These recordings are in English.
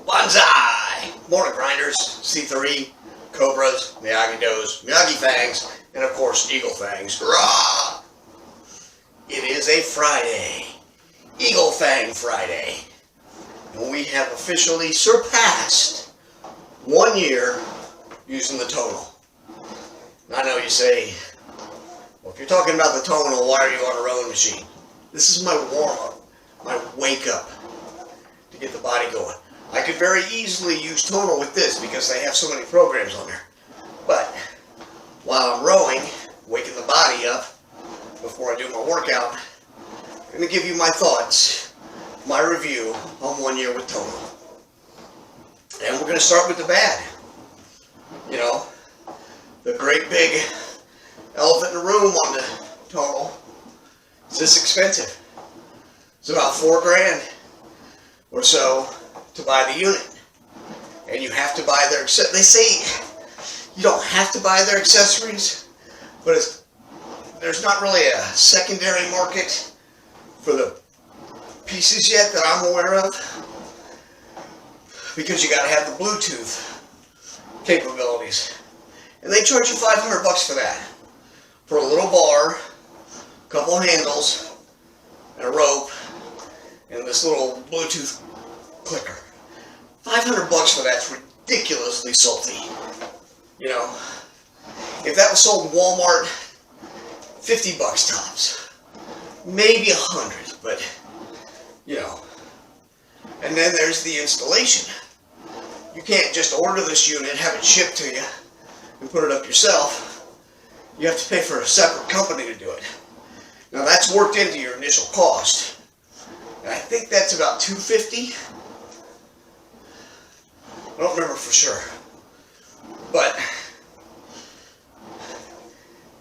Banzai! Morning grinders, C3, Cobras, Miyagi-Dos, Miyagi-Fangs, and of course Eagle Fangs. Rah! It is a Friday, Eagle Fang Friday, and we have officially surpassed 1 year using the Tonal. I know you say, well, if you're talking about the Tonal, why are you on a rowing machine? This is my warm-up, my wake-up to get the body going. I could very easily use Tonal with this because they have so many programs on there. But while I'm rowing, waking the body up before I do my workout, I'm going to give you my thoughts, my review on 1 year with Tonal. And we're going to start with the bad. You know, the great big elephant in the room on the Tonal. It's this expensive. It's about $4 grand or so to buy the unit. And you have to buy their accessories. They say you don't have to buy their accessories, but there's not really a secondary market for the pieces yet that I'm aware of, because you got to have the Bluetooth capabilities. And they charge you $500 for that. For a little bar, a couple of handles, and a rope, and this little Bluetooth clicker. $500 for that's ridiculously salty. You know, if that was sold in Walmart, $50 tops. Maybe $100, but, you know. And then there's the installation. You can't just order this unit, have it shipped to you, and put it up yourself. You have to pay for a separate company to do it. Now that's worked into your initial cost. And I think that's about $250. I don't remember for sure. But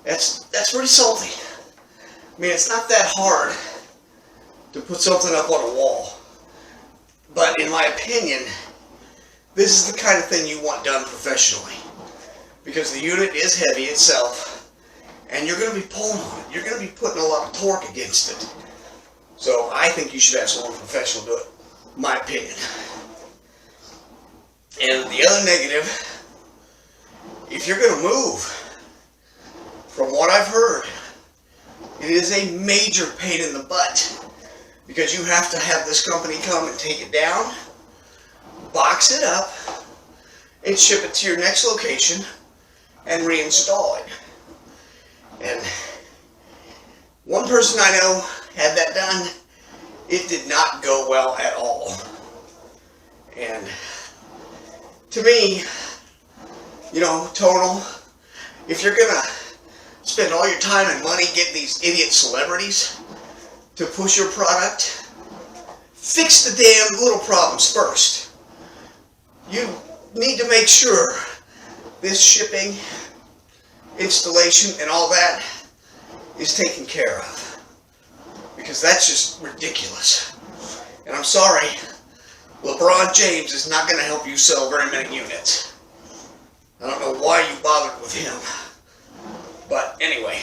that's pretty salty. I mean, it's not that hard to put something up on a wall. But in my opinion, this is the kind of thing you want done professionally. Because the unit is heavy itself, and you're going to be pulling on it. You're going to be putting a lot of torque against it. So I think you should have someone professional do it, in my opinion. And the other negative, if you're going to move, from what I've heard, it is a major pain in the butt, because you have to have this company come and take it down, box it up, and ship it to your next location and reinstall it. And one person I know had that done. It did not go well at all. And to me, you know, Tonal, if you're gonna spend all your time and money getting these idiot celebrities to push your product, fix the damn little problems first. You need to make sure this shipping, installation, and all that is taken care of. Because that's just ridiculous. And I'm sorry, LeBron James is not going to help you sell very many units. I don't know why you bothered with him. But anyway.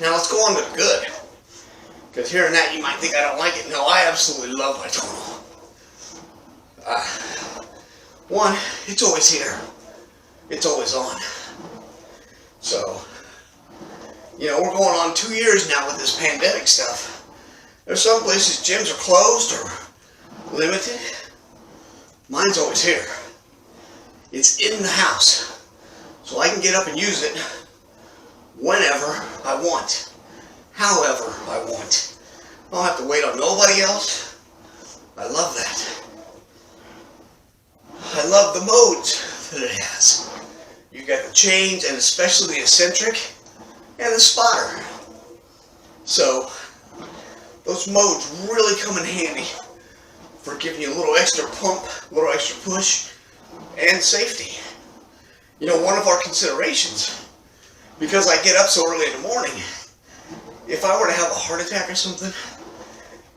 Now let's go on to the good. Because hearing that you might think I don't like it. No, I absolutely love my Tonal. One, it's always here. It's always on. So, you know, we're going on 2 years now with this pandemic stuff. There's some places gyms are closed or limited. Mine's always here. It's in the house. So I can get up and use it whenever I want. However I want. I don't have to wait on nobody else. I love that. I love the modes that it has. You got the chains, and especially the eccentric and the spotter. So those modes really come in handy for giving you a little extra pump, a little extra push, and safety. You know, one of our considerations, because I get up so early in the morning, if I were to have a heart attack or something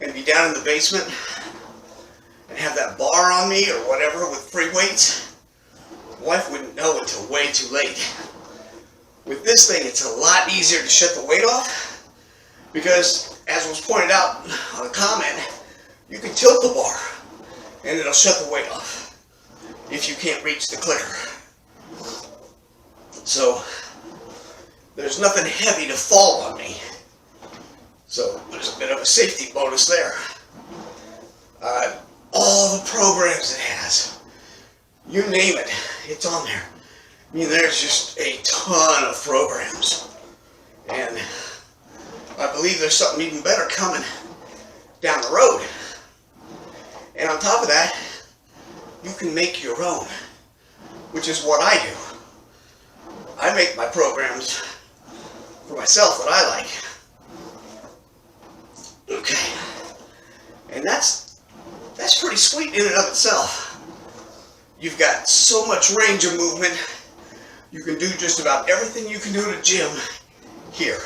and be down in the basement and have that bar on me or whatever with free weights, my wife wouldn't know until way too late. With this thing, it's a lot easier to shut the weight off because, as was pointed out on a comment, you can tilt the bar and it'll shut the weight off if you can't reach the clicker. So there's nothing heavy to fall on me. So there's a bit of a safety bonus there. All the programs it has, you name it, it's on there. I mean, there's just a ton of programs. And I believe there's something even better coming down the road. And on top of that, you can make your own, which is what I do. I make my programs for myself that I like. Okay. And that's pretty sweet in and of itself. You've got so much range of movement. You can do just about everything you can do at a gym here.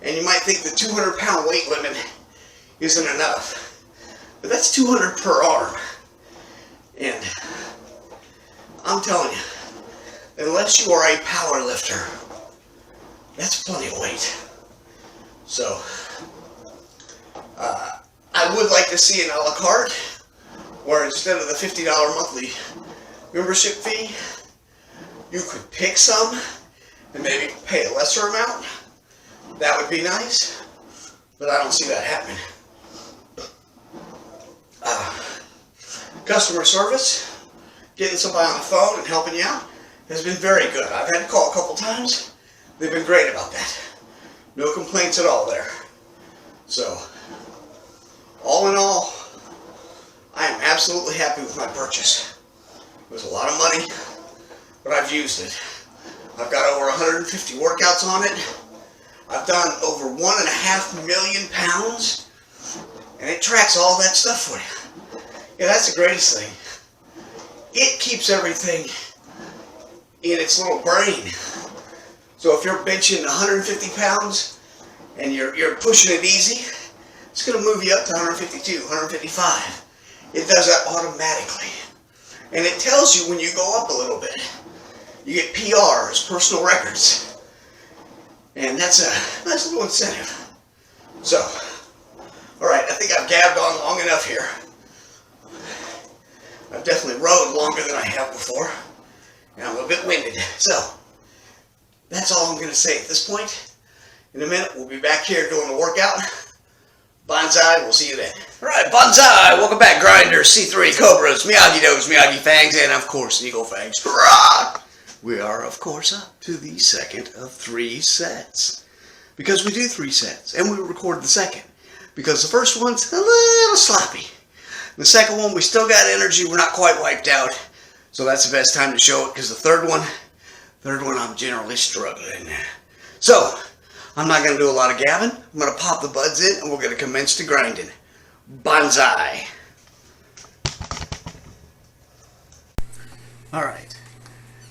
And you might think the 200-pound weight limit isn't enough. But that's 200 per arm. And I'm telling you, unless you are a power lifter, that's plenty of weight. So, I would like to see an a la carte, where instead of the $50 monthly membership fee, you could pick some and maybe pay a lesser amount. That would be nice, but I don't see that happening. Customer service, getting somebody on the phone and helping you out, has been very good. I've had to call a couple times. They've been great about that. No complaints at all there. So, all in all, I am absolutely happy with my purchase. It was a lot of money, but I've used it. I've got over 150 workouts on it. I've done over 1.5 million pounds, and it tracks all that stuff for you. Yeah, that's the greatest thing. It keeps everything in its little brain. So if you're benching 150 pounds and you're pushing it easy, it's going to move you up to 152, 155. It does that automatically. And it tells you when you go up a little bit. You get PRs, personal records. And that's a nice little incentive. So, alright, I think I've gabbed on long enough here. I've definitely rode longer than I have before. And I'm a bit winded. So, that's all I'm going to say at this point. In a minute, we'll be back here doing the workout. Bonsai, we'll see you then. Alright, Bonsai, welcome back, Grinders, C3, Cobras, Miyagi-Dos, Miyagi-Fangs, and of course, Eagle Fangs. Hurrah! We are, of course, up to the second of 3 sets. Because we do 3 sets, and we record the second. Because the first one's a little sloppy. The second one, we still got energy, we're not quite wiped out. So that's the best time to show it, because the third one, I'm generally struggling. So, I'm not going to do a lot of gabbing. I'm going to pop the buds in, and we're going to commence to grinding. Bonsai. Alright.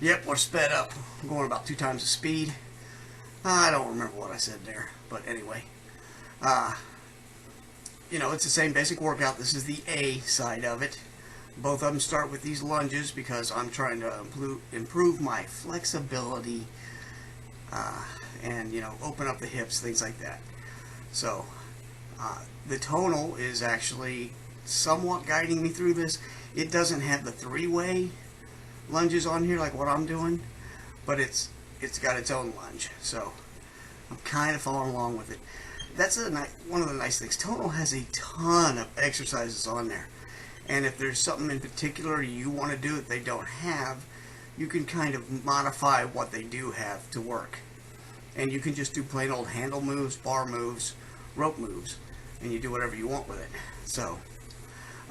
Yep, we're sped up. I'm going about 2 times the speed. I don't remember what I said there, but anyway. You know, it's the same basic workout. This is the A side of it. Both of them start with these lunges because I'm trying to improve my flexibility and, you know, open up the hips, things like that. So, the tonal is actually somewhat guiding me through this. It doesn't have the 3-way lunges on here like what I'm doing, but it's got its own lunge. So, I'm kind of following along with it. That's one of the nice things. Tonal has a ton of exercises on there. And if there's something in particular you want to do that they don't have, you can kind of modify what they do have to work. And you can just do plain old handle moves, bar moves, rope moves, and you do whatever you want with it. So,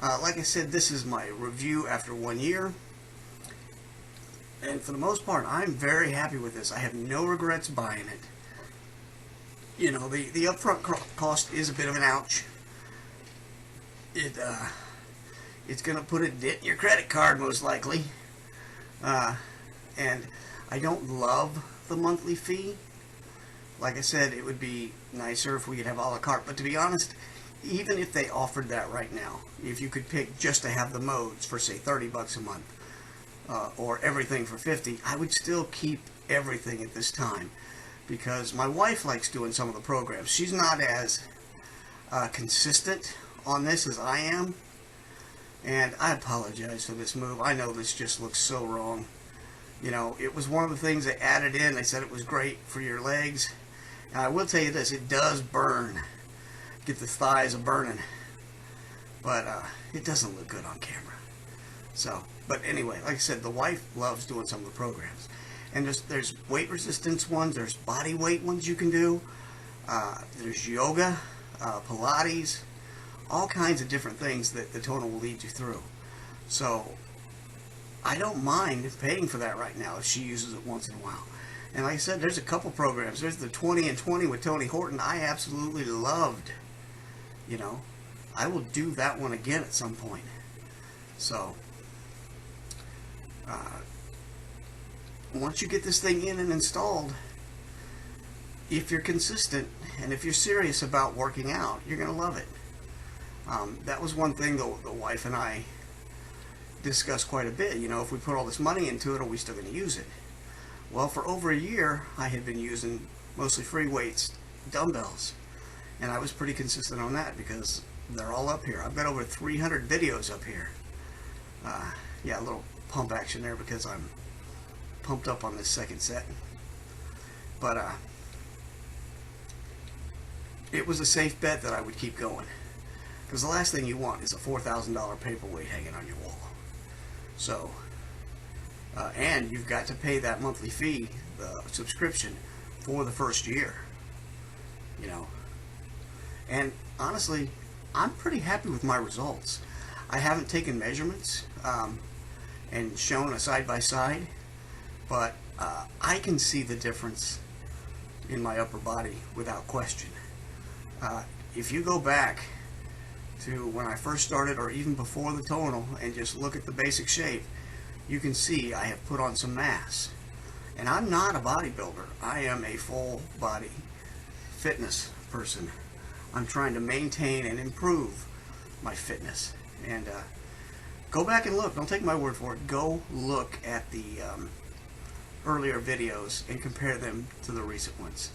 like I said, this is my review after 1 year. And for the most part, I'm very happy with this. I have no regrets buying it. You know, the upfront cost is a bit of an ouch. It's going to put a dent in your credit card, most likely. And I don't love the monthly fee. Like I said, it would be nicer if we could have a la carte. But to be honest, even if they offered that right now, if you could pick just to have the modes for, say, 30 bucks a month, or everything for 50, I would still keep everything at this time. Because my wife likes doing some of the programs. She's not as consistent on this as I am. And I apologize for this move. I know this just looks so wrong. You know, it was one of the things they added in. They said it was great for your legs. And I will tell you this, it does burn. Get the thighs a burning. But it doesn't look good on camera. So, but anyway, like I said, the wife loves doing some of the programs. And there's weight resistance ones, there's body weight ones you can do. There's yoga, Pilates, all kinds of different things that the Tonal will lead you through. So I don't mind paying for that right now if she uses it once in a while. And like I said, there's a couple programs. There's the 20 and 20 with Tony Horton. I absolutely loved. You know, I will do that one again at some point. So once you get this thing in and installed, if you're consistent and if you're serious about working out, you're going to love it. That was one thing the wife and I discussed quite a bit. You know, if we put all this money into it, are we still going to use it? Well, for over a year, I had been using mostly free weights, dumbbells, and I was pretty consistent on that because they're all up here. I've got over 300 videos up here. Yeah, a little pump action there because I'm pumped up on this second set. But it was a safe bet that I would keep going, because the last thing you want is a $4,000 paperweight hanging on your wall. So, and you've got to pay that monthly fee, the subscription, for the first year. You know, and honestly, I'm pretty happy with my results. I haven't taken measurements and shown a side-by-side, but I can see the difference in my upper body without question. If you go back to when I first started, or even before the Tonal, and just look at the basic shape, you can see I have put on some mass. And I'm not a bodybuilder. I am a full body fitness person. I'm trying to maintain and improve my fitness. And go back and look. Don't take my word for it. Go look at the earlier videos and compare them to the recent ones.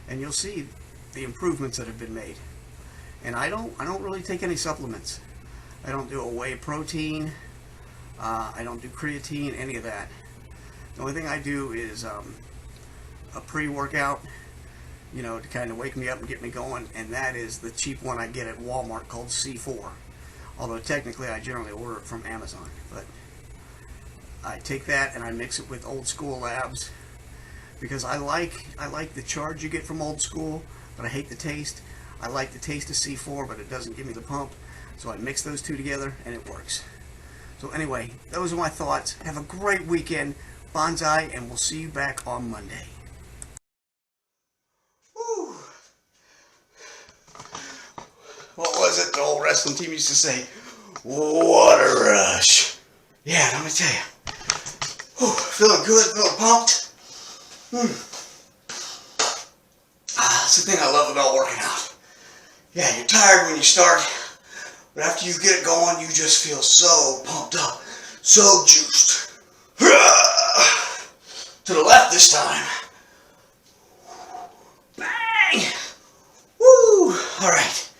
And you'll see the improvements that have been made. And I don't really take any supplements. I don't do a whey protein. I don't do creatine, any of that. The only thing I do is a pre-workout, you know, to kind of wake me up and get me going, and that is the cheap one I get at Walmart called C4. Although technically I generally order it from Amazon, but I take that and I mix it with Old School Labs, because I like the charge you get from Old School, but I hate the taste. I like the taste of C4, but it doesn't give me the pump. So I mix those two together and it works. So anyway, those are my thoughts. Have a great weekend, Bonsai, and we'll see you back on Monday. Woo. What was it the old wrestling team used to say? What a rush. Yeah, let me tell you. Whew, feeling good, feeling pumped. That's the thing I love about working out. Yeah, you're tired when you start, but after you get it going, you just feel so pumped up, so juiced. To the left this time. Bang! Woo! Alright.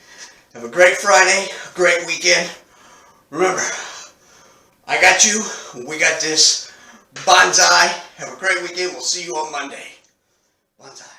Have a great Friday, a great weekend. Remember, I got you, we got this. Bonsai. Have a great weekend. We'll see you on Monday. Bonsai.